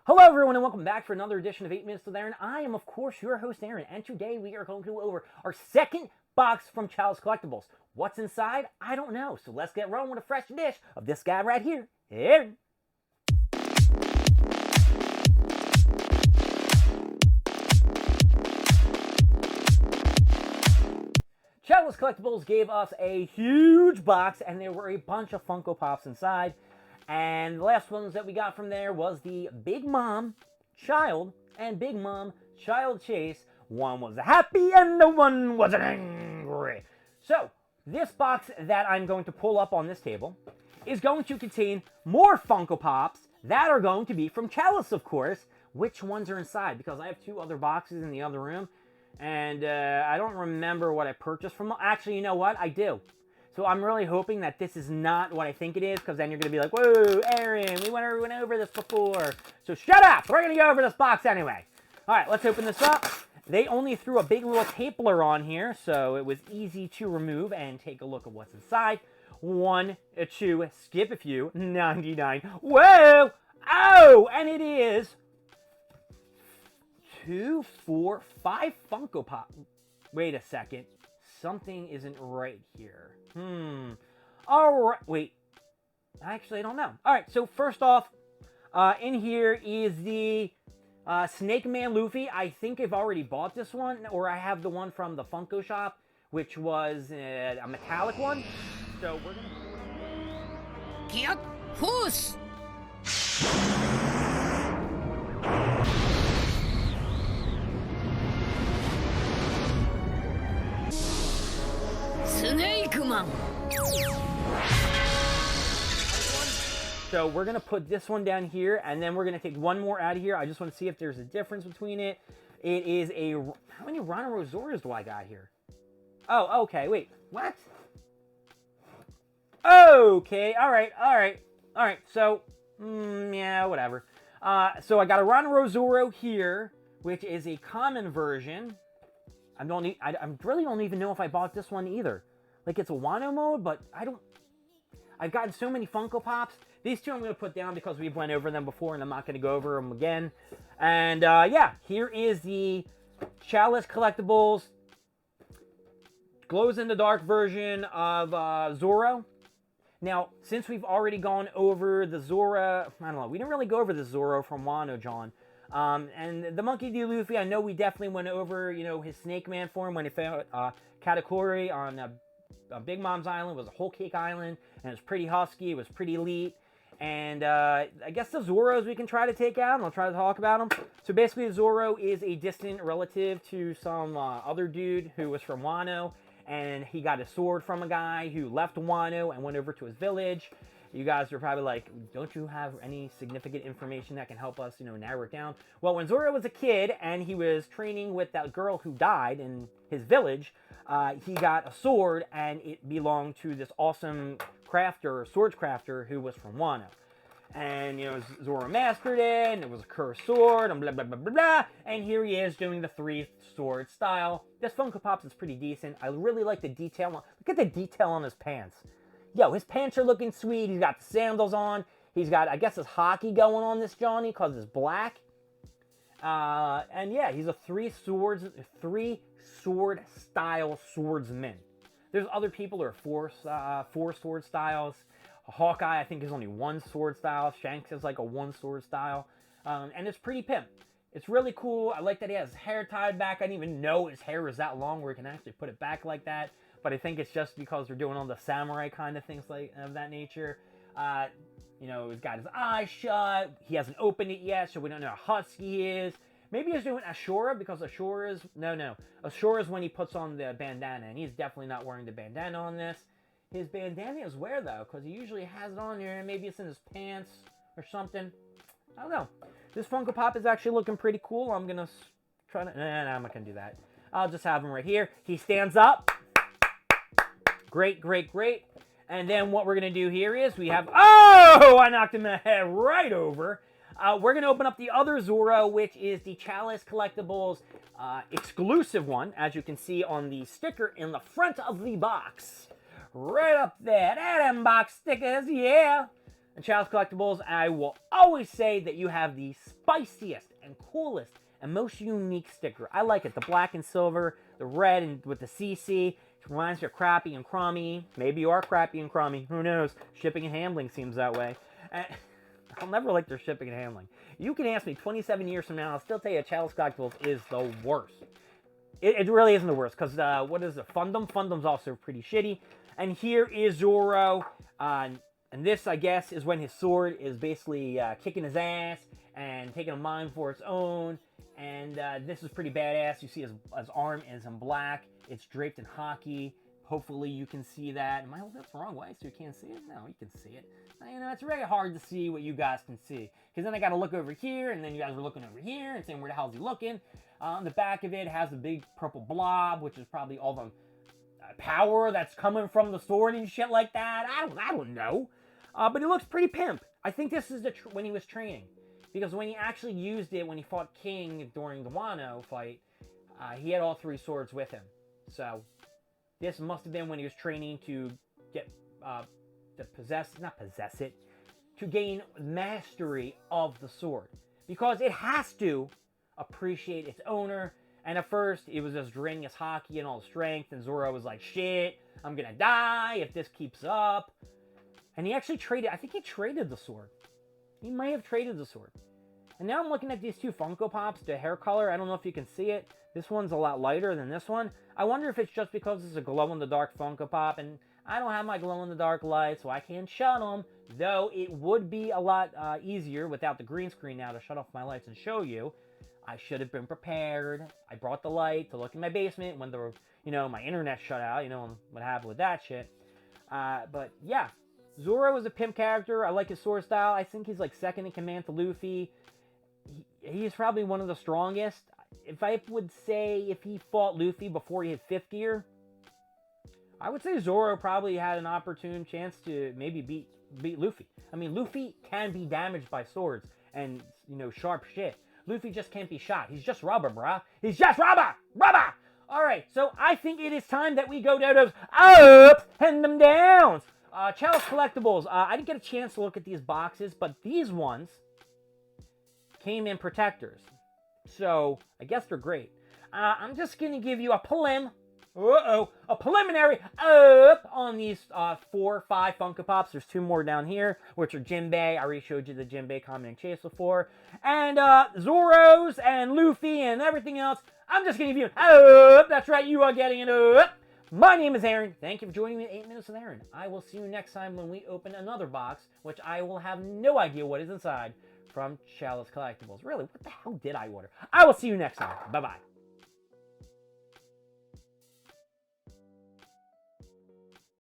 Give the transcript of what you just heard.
Hello everyone and welcome back for another edition of 8 Minutes with Aaron. I am of course your host Aaron, and today we are going to go over our second box from Chalice Collectibles. What's inside? I don't know, so let's get rolling with a fresh dish of this guy right here, Aaron. Chalice Collectibles gave us a huge box, and there were a bunch of Funko Pops inside. And the last ones that we got from there was the Big Mom Child and Big Mom Child Chase. One was happy and the one was angry. So, this box that I'm going to pull up on this table is going to contain more Funko Pops that are going to be from Chalice, of course. Which ones are inside? Because I have two other boxes in the other room. And I don't remember what I purchased from them. Actually, you know what? I do. So I'm really hoping that this is not what I think it is, because then you're going to be like, whoa, Aaron, we went over this before. So shut up! We're going to go over this box anyway. All right, let's open this up. They only threw a big little stapler on here, so it was easy to remove and take a look at what's inside. 1, 2, skip a few, 99. Whoa! Oh! And it is 2, 4, 5 Funko Pop. Wait a second. Something isn't right here. Alright, wait. Actually, I don't know. Alright, so first off, in here is the Snake Man Luffy. I think I've already bought this one, or I have the one from the Funko shop, which was a metallic one. So we're gonna... Get push! Snake Man! So we're going to put this one down here, and then we're going to take one more out of here. I just want to see if there's a difference between it. It is a... How many Rhino Zoros do I got here? Oh, okay, wait. What? Okay, alright. So, yeah, whatever. So I got a Rhino Zoro here, which is a common version. I really don't even know if I bought this one either. Like, it's a Wano mode, but I've gotten so many Funko Pops. These two I'm going to put down because we've went over them before, and I'm not going to go over them again. And, yeah, here is the Chalice Collectibles glows-in-the-dark version of Zoro. Now, since we've already gone over the Zoro, I don't know, we didn't really go over the Zoro from Wano, John. And the Monkey D. Luffy, I know we definitely went over, you know, his Snake Man form when he found Katakuri on Big Mom's Island. It was a whole cake island, and it was pretty husky, it was pretty elite. And I guess the Zoros we can try to take out, and I'll try to talk about them. So basically, Zoro is a distant relative to some other dude who was from Wano, and he got a sword from a guy who left Wano and went over to his village. You guys are probably like, don't you have any significant information that can help us, you know, narrow it down? Well, when Zoro was a kid and he was training with that girl who died in his village, he got a sword, and it belonged to this awesome crafter, swords crafter, who was from Wano. And, you know, Zoro mastered it, and it was a cursed sword, and blah, blah, blah, blah, blah. And here he is doing the 3-sword style. This Funko Pops is pretty decent. I really like the detail. Look at the detail on his pants. Yo, his pants are looking sweet. He's got the sandals on. He's got, I guess, his hockey going on, this Johnny, because it's black. And yeah, he's a 3-sword style swordsman. There's other people who are 4 sword styles. Hawkeye, I think, is only 1 sword style. Shanks is like a 1 sword style. And it's pretty pimp. It's really cool. I like that he has his hair tied back. I didn't even know his hair was that long where he can actually put it back like that. But I think it's just because they're doing all the samurai kind of things like of that nature. You know, he's got his eyes shut. He hasn't opened it yet, so we don't know how husky he is. Maybe he's doing Ashura, because Ashura is... No. Ashura is when he puts on the bandana, and he's definitely not wearing the bandana on this. His bandana is where, though? Because he usually has it on there, and maybe it's in his pants or something. I don't know. This Funko Pop is actually looking pretty cool. I'm going to try to... Nah, I'm not going to do that. I'll just have him right here. He stands up. Great. And then what we're going to do here is we have... Oh! I knocked him the head right over. We're going to open up the other Zoro, which is the Chalice Collectibles exclusive one, as you can see on the sticker in the front of the box. Right up there. Them box stickers, yeah. And Chalice Collectibles, I will always say that you have the spiciest and coolest and most unique sticker. I like it. The black and silver, the red and with the CC. It reminds me of Crappy and Crummy. Maybe you are Crappy and Crummy. Who knows? Shipping and handling seems that way. I'll never like their shipping and handling. You can ask me 27 years from now, I'll still tell you Chalice Collectibles is the worst. It really isn't the worst, because what is it? Fundum? Fundum's also pretty shitty. And here is Zoro. And this, I guess, is when his sword is basically kicking his ass and taking a mind for its own. And this is pretty badass. You see his arm is in black. It's draped in hockey. Hopefully you can see that. Am I holding it the wrong way so you can't see it? No, you can see it. You know, it's very hard to see what you guys can see. Because then I got to look over here, and then you guys are looking over here and saying, where the hell is he looking? On the back of it has a big purple blob, which is probably all the power that's coming from the sword and shit like that. I don't know. But it looks pretty pimp. I think this is when he was training. Because when he actually used it, when he fought King during the Wano fight, he had all three swords with him. So, this must have been when he was training to get, to gain mastery of the sword. Because it has to appreciate its owner. And at first, it was just draining his hockey and all the strength. And Zoro was like, shit, I'm gonna die if this keeps up. And he actually traded, I think he traded the sword. He might have traded the sword. And now I'm looking at these two Funko Pops, the hair color. I don't know if you can see it. This one's a lot lighter than this one. I wonder if it's just because it's a glow-in-the-dark Funko Pop. And I don't have my glow-in-the-dark light, so I can't shut them. Though it would be a lot easier without the green screen now to shut off my lights and show you. I should have been prepared. I brought the light to look in my basement when my internet shut out. You know what happened with that shit. But yeah. Zoro is a pimp character. I like his sword style. I think he's like second in command to Luffy. He's probably one of the strongest. If I would say if he fought Luffy before he hit 5th gear, I would say Zoro probably had an opportune chance to maybe beat Luffy. I mean, Luffy can be damaged by swords and, sharp shit. Luffy just can't be shot. He's just rubber, bruh. He's just rubber! Rubber! Alright, so I think it is time that we go down those ups and them downs. Chalice Collectibles. I didn't get a chance to look at these boxes, but these ones came in protectors. So, I guess they're great. I'm just going to give you a preliminary up on these 4 or 5 Funko Pops. There's 2 more down here, which are Jinbei. I already showed you the Jinbei Common and Chase before. And Zoros and Luffy and everything else. I'm just going to give you an up. That's right, you are getting an up. My name is Aaron. Thank you for joining me at 8 Minutes with Aaron. I will see you next time when we open another box, which I will have no idea what is inside from Chalice Collectibles. Really, what the hell did I order? I will see you next time. Bye-bye.